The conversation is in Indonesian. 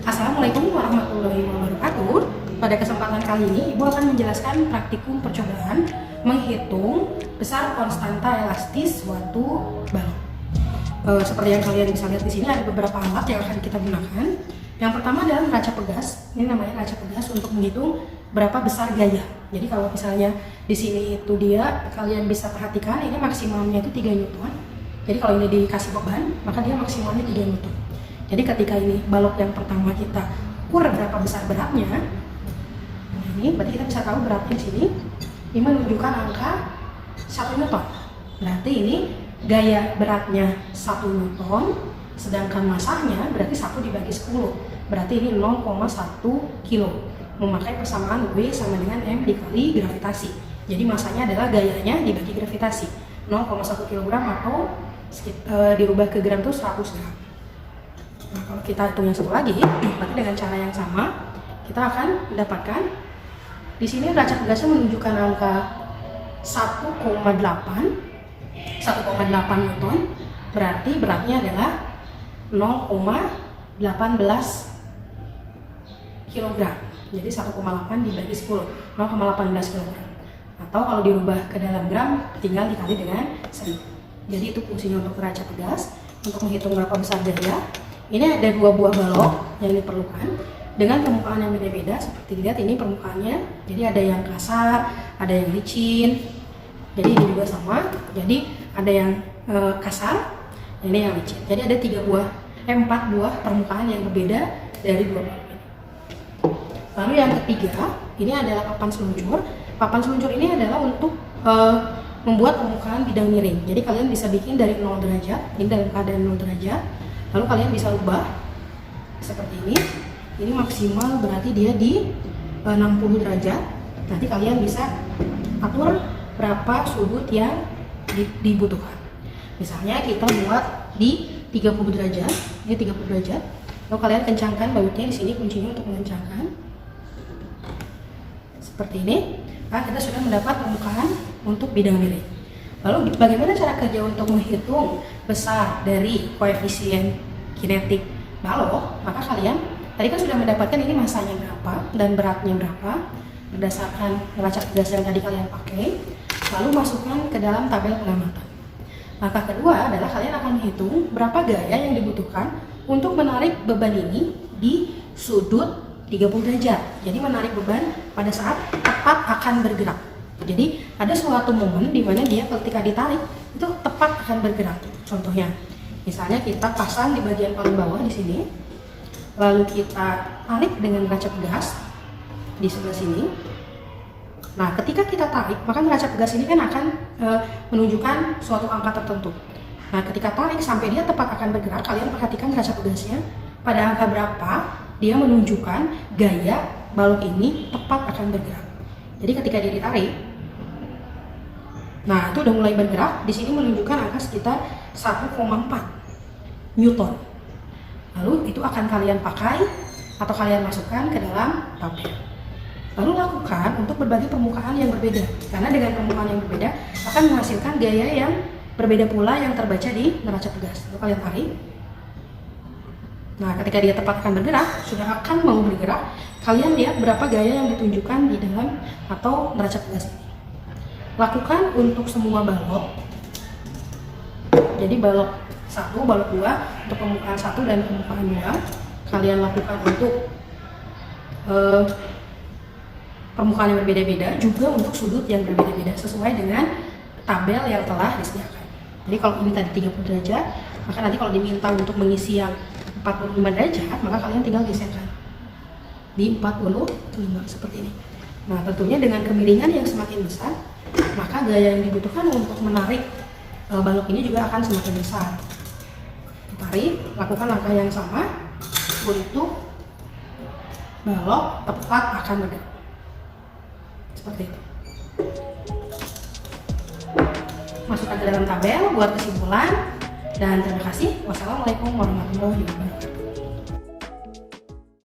Assalamualaikum warahmatullahi wabarakatuh. Pada kesempatan kali ini, Ibu akan menjelaskan praktikum percobaan menghitung besar konstanta elastis suatu balok. Seperti yang kalian bisa lihat di sini, ada beberapa alat yang akan kita gunakan. Yang pertama adalah neraca pegas. Ini namanya neraca pegas untuk menghitung berapa besar gaya. Jadi kalau misalnya di sini itu dia, kalian bisa perhatikan ini maksimalnya itu 3 Newton. Jadi kalau ini dikasih beban, maka dia maksimalnya 3 Newton. Jadi ketika ini balok yang pertama kita ukur berapa besar beratnya, nah ini berarti kita bisa tahu beratnya di sini. Ini menunjukkan angka 1 Newton. Berarti ini gaya beratnya 1 Newton, sedangkan masanya berarti 1 dibagi 10. Berarti ini 0,1 kilo. Memakai persamaan W sama dengan M dikali gravitasi. Jadi masanya adalah gayanya dibagi gravitasi. 0,1 kg atau dirubah ke gram itu 100 gram. Nah, kalau kita hitung yang satu lagi, berarti dengan cara yang sama, kita akan mendapatkan di sini neraca pegasnya menunjukkan angka 1,8 Newton, berarti beratnya adalah 0,18 kg. Jadi 1,8 dibagi 10, 0,18 kg. Atau kalau dirubah ke dalam gram, tinggal dikali dengan 1000. Jadi itu fungsinya untuk neraca pegas, untuk menghitung berapa besar gaya. Ini ada 2 buah balok yang diperlukan dengan permukaan yang beda-beda. Seperti dilihat ini permukaannya, jadi ada yang kasar, ada yang licin. Jadi ini juga sama. Jadi ada yang kasar, ini yang licin. Jadi ada 4 buah permukaan yang berbeda dari 2 balok ini. Lalu yang ketiga, ini adalah papan seluncur. Papan seluncur ini adalah untuk membuat permukaan bidang miring. Jadi kalian bisa bikin dari 0 derajat, ini dalam keadaan 0 derajat. Lalu kalian bisa ubah seperti ini. Ini maksimal berarti dia di 60 derajat. Nanti kalian bisa atur berapa sudut yang dibutuhkan. Misalnya kita buat di 30 derajat, ini 30 derajat. Lalu kalian kencangkan bautnya di sini, kuncinya untuk mengencangkan. Seperti ini. Nah, kita sudah mendapat permukaan untuk bidang miring. Lalu bagaimana cara kerja untuk menghitung besar dari koefisien kinetik balok? Maka kalian tadi kan sudah mendapatkan ini masanya berapa dan beratnya berapa berdasarkan neraca pegas yang tadi kalian pakai. Lalu masukkan ke dalam tabel pengamatan. Langkah kedua adalah kalian akan menghitung berapa gaya yang dibutuhkan untuk menarik beban ini di sudut 30 derajat. Jadi menarik beban pada saat tepat akan bergerak. Jadi ada suatu momen di mana dia ketika ditarik itu tepat akan bergerak. Contohnya, misalnya kita pasang di bagian paling bawah di sini, lalu kita tarik dengan neraca pegas di sebelah sini. Nah, ketika kita tarik, maka neraca pegas ini kan akan menunjukkan suatu angka tertentu. Nah, ketika tarik sampai dia tepat akan bergerak, kalian perhatikan neraca pegasnya pada angka berapa dia menunjukkan gaya balok ini tepat akan bergerak. Jadi ketika dia ditarik, nah itu udah mulai bergerak, di sini menunjukkan angka sekitar 1,4 Newton. Lalu itu akan kalian pakai atau kalian masukkan ke dalam tabel. Lalu lakukan untuk berbagai permukaan yang berbeda, karena dengan permukaan yang berbeda akan menghasilkan gaya yang berbeda pula yang terbaca di neraca pegas. Lalu kalian tarik. Nah, ketika dia tepat akan bergerak, sudah akan mau bergerak, kalian lihat berapa gaya yang ditunjukkan di dalam atau neraca pegas ini. Lakukan untuk semua balok. Jadi balok 1, balok 2, untuk permukaan 1 dan permukaan 2. Kalian lakukan untuk permukaan yang berbeda-beda, juga untuk sudut yang berbeda-beda sesuai dengan tabel yang telah disediakan. Jadi kalau ini tadi 30 derajat, maka nanti kalau diminta untuk mengisi yang 45 derajat, maka kalian tinggal geserkan di 45 seperti ini. Nah, tentunya dengan kemiringan yang semakin besar, maka gaya yang dibutuhkan untuk menarik balok ini juga akan semakin besar. Tarik, lakukan langkah yang sama untuk balok tepat akan bergerak. Seperti itu. Masukkan ke dalam tabel buat kesimpulan. Dan terima kasih. Wassalamualaikum warahmatullahi wabarakatuh.